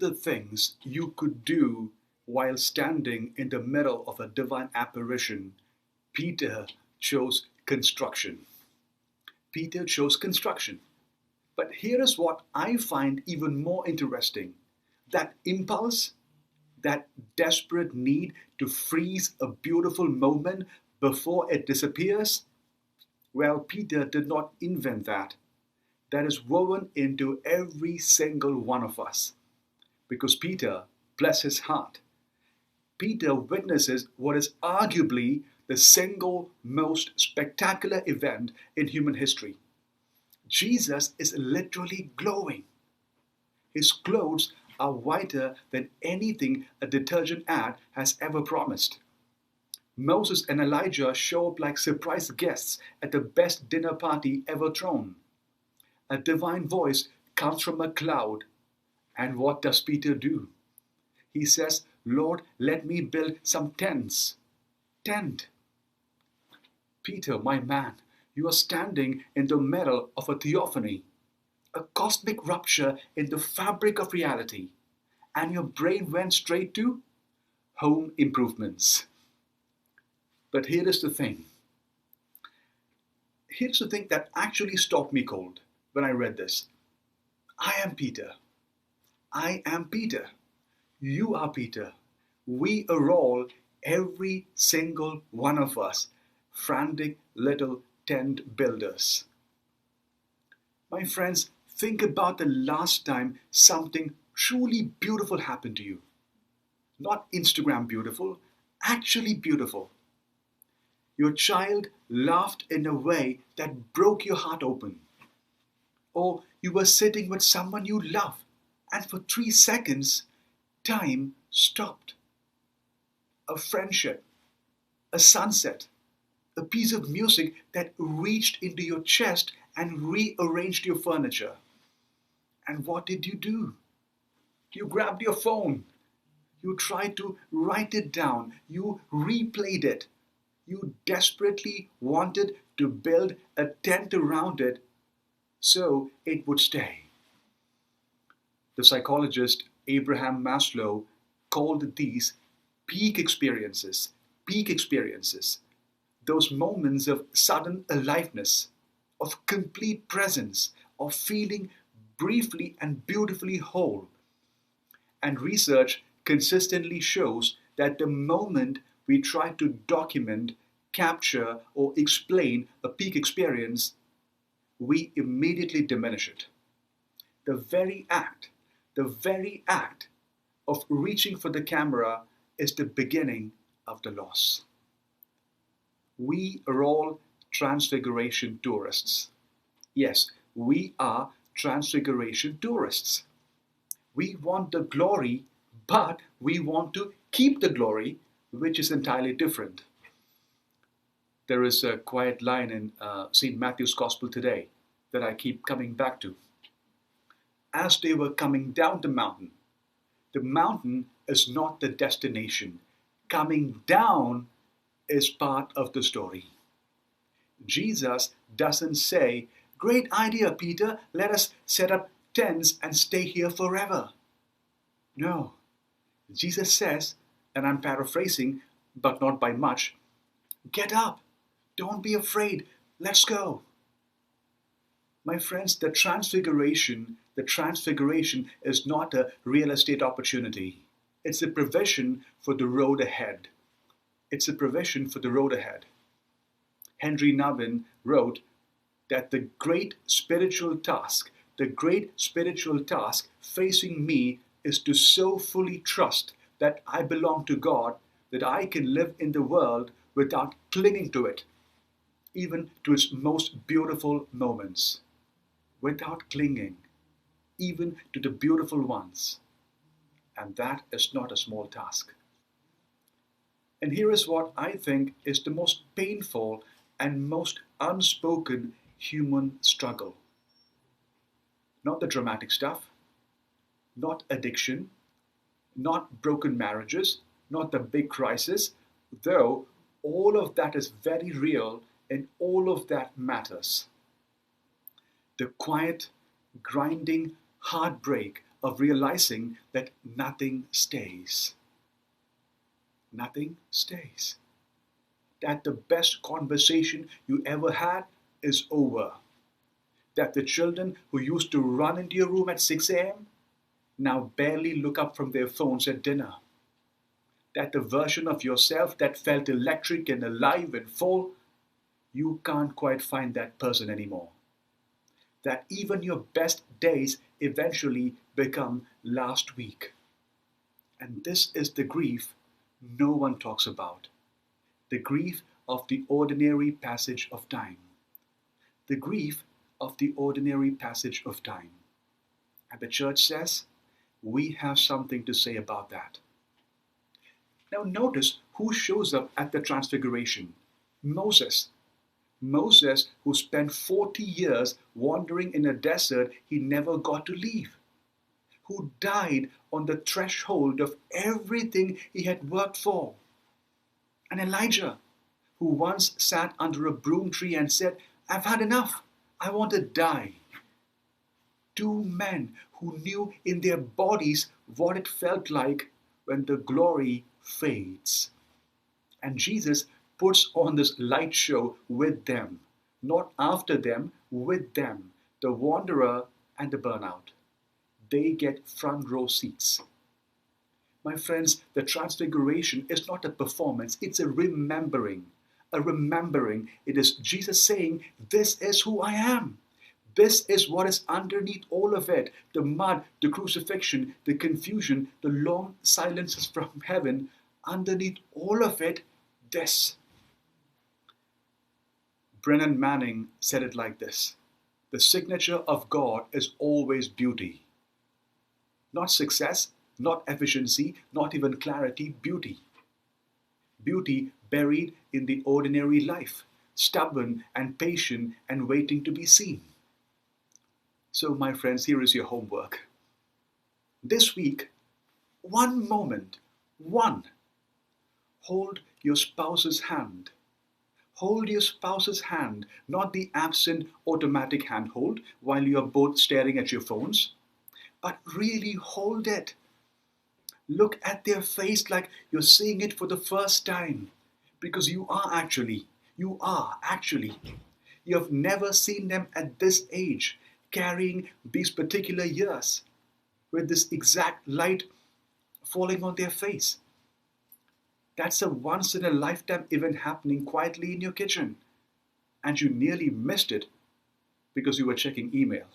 the things you could do while standing in the middle of a divine apparition, Peter chose construction. Peter chose construction. But here is what I find even more interesting. That impulse, that desperate need to freeze a beautiful moment before it disappears, well, Peter did not invent that. That is woven into every single one of us. Because Peter, bless his heart, Peter witnesses what is arguably the single most spectacular event in human history. Jesus is literally glowing. His clothes are whiter than anything a detergent ad has ever promised. Moses and Elijah show up like surprise guests at the best dinner party ever thrown. A divine voice comes from a cloud. And what does Peter do? He says, Lord, let me build some tents. Tent. Peter, my man, you are standing in the middle of a theophany, a cosmic rupture in the fabric of reality, and your brain went straight to home improvements. But here is the thing. Here's the thing that actually stopped me cold when I read this. I am Peter. I am Peter. You are Peter. We are all, every single one of us, frantic little tent builders. My friends, think about the last time something truly beautiful happened to you. Not Instagram beautiful, actually beautiful. Your child laughed in a way that broke your heart open. Or you were sitting with someone you love, and for 3 seconds, time stopped. A friendship, a sunset, a piece of music that reached into your chest and rearranged your furniture. And what did you do? You grabbed your phone. You tried to write it down. You replayed it. You desperately wanted to build a tent around it so it would stay. The psychologist Abraham Maslow called these peak experiences. Peak experiences. Those moments of sudden aliveness, of complete presence, of feeling briefly and beautifully whole. And research consistently shows that the moment we try to document, capture, or explain a peak experience, we immediately diminish it. The very act of reaching for the camera is the beginning of the loss. We are all transfiguration tourists. Yes, we are transfiguration tourists. We want the glory, but we want to keep the glory, which is entirely different. There is a quiet line in St. Matthew's Gospel today that I keep coming back to. As they were coming down the mountain is not the destination. Coming down is part of the story. Jesus doesn't say, "Great idea, Peter, let us set up tents and stay here forever." No. Jesus says, and I'm paraphrasing, but not by much, "Get up, don't be afraid, let's go." My friends, the transfiguration is not a real estate opportunity. It's a provision for the road ahead. It's a provision for the road ahead. Henry Nouwen wrote that the great spiritual task facing me is to so fully trust that I belong to God that I can live in the world without clinging to it, even to its most beautiful moments. Without clinging, even to the beautiful ones. And that is not a small task. And here is what I think is the most painful and most unspoken human struggle. Not the dramatic stuff, not addiction, not broken marriages, not the big crisis, though all of that is very real and all of that matters. The quiet, grinding heartbreak of realizing that nothing stays. Nothing stays. That the best conversation you ever had is over. That the children who used to run into your room at 6 a.m. now barely look up from their phones at dinner. That the version of yourself that felt electric and alive and full, you can't quite find that person anymore. That even your best days eventually become last week. And this is the grief no one talks about. The grief of the ordinary passage of time. The grief of the ordinary passage of time. And the church says, we have something to say about that. Now notice who shows up at the Transfiguration. Moses. Moses, who spent 40 years wandering in a desert he never got to leave. Who died on the threshold of everything he had worked for. And Elijah, who once sat under a broom tree and said, I've had enough, I want to die. Two men who knew in their bodies what it felt like when the glory fades. And Jesus puts on this light show with them, not after them, with them, the wanderer and the burnout. They get front row seats. My friends, the Transfiguration is not a performance, it's a remembering. A remembering. It is Jesus saying, this is who I am. This is what is underneath all of it. The mud, the crucifixion, the confusion, the long silences from heaven. Underneath all of it, this. Brennan Manning said it like this. The signature of God is always beauty. Not success, not efficiency, not even clarity, beauty. Beauty buried in the ordinary life, stubborn and patient and waiting to be seen. So, my friends, here is your homework. This week, one moment, hold your spouse's hand. Hold your spouse's hand, not the absent automatic handhold while you are both staring at your phones, but really hold it. Look at their face like you're seeing it for the first time, because you are actually. You have never seen them at this age, carrying these particular years, with this exact light falling on their face. That's a once-in-a-lifetime event happening quietly in your kitchen, and you nearly missed it because you were checking email.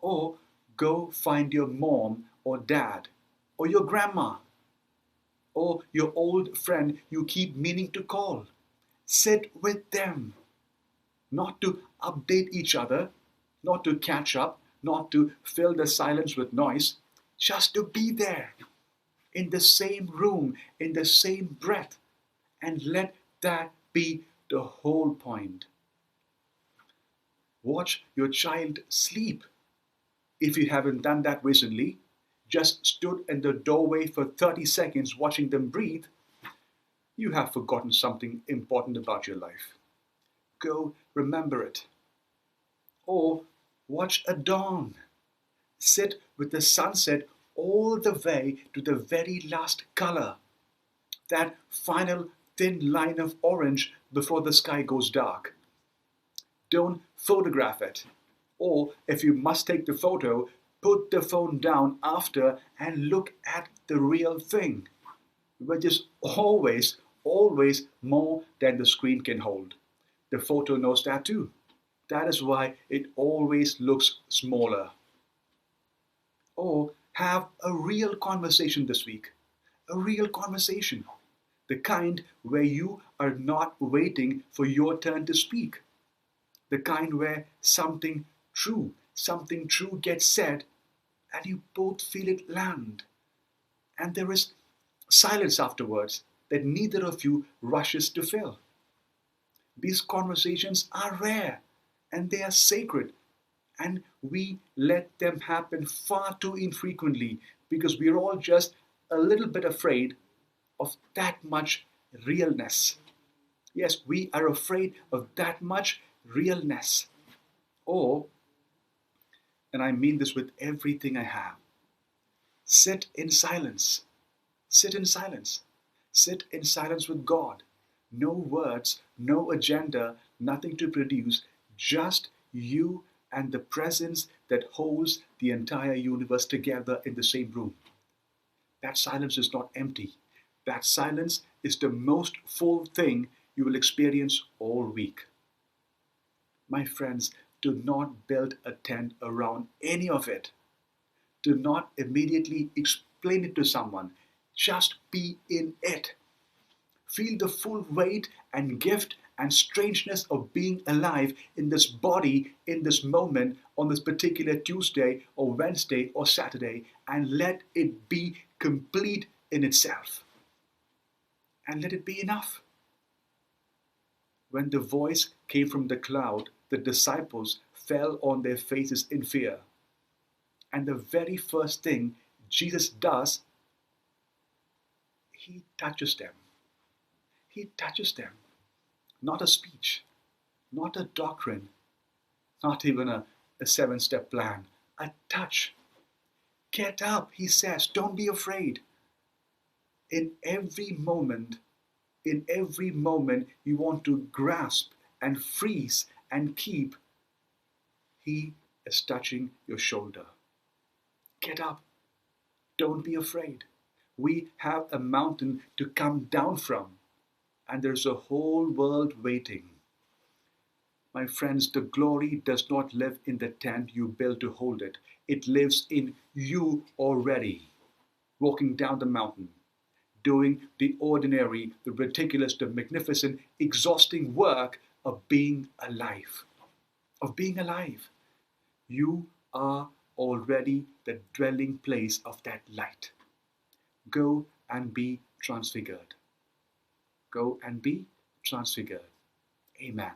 Or go find your mom or dad, or your grandma, or your old friend you keep meaning to call. Sit with them, not to update each other, not to catch up, not to fill the silence with noise, just to be there, in the same room, in the same breath, and let that be the whole point. Watch your child sleep. If you haven't done that recently, just stood in the doorway for 30 seconds watching them breathe, you have forgotten something important about your life. Go remember it. Or watch a dawn. Sit with the sunset all the way to the very last color. That final thin line of orange before the sky goes dark. Don't photograph it. Or if you must take the photo, put the phone down after and look at the real thing, which is always more than the screen can hold. The photo knows that too. That is why it always looks smaller. Or have a real conversation this week. A real conversation. The kind where you are not waiting for your turn to speak. The kind where something true gets said and you both feel it land. And there is silence afterwards that neither of you rushes to fill. These conversations are rare and they are sacred, and we let them happen far too infrequently because we're all just a little bit afraid of that much realness. Yes, we are afraid of that much realness. Or, and I mean this with everything I have, Sit in silence. Sit in silence. Sit in silence with God. No words, no agenda, nothing to produce, just you and the presence that holds the entire universe together in the same room. That silence is not empty. That silence is the most full thing you will experience all week. My friends, do not build a tent around any of it. Do not immediately explain it to someone. Just be in it. Feel the full weight and gift and strangeness of being alive in this body, in this moment, on this particular Tuesday or Wednesday or Saturday, and let it be complete in itself. And let it be enough. When the voice came from the cloud, the disciples fell on their faces in fear. And the very first thing Jesus does, he touches them. He touches them. Not a speech, not a doctrine, not even a 7-step plan. A touch. Get up, he says. Don't be afraid. In every moment you want to grasp and freeze and keep, he is touching your shoulder. Get up. Don't be afraid. We have a mountain to come down from, and there's a whole world waiting. My friends, the glory does not live in the tent you built to hold it. It lives in you already, walking down the mountain, doing the ordinary, the ridiculous, the magnificent, exhausting work of being alive. Of being alive. You are already the dwelling place of that light. Go and be transfigured. Go and be transfigured. Amen.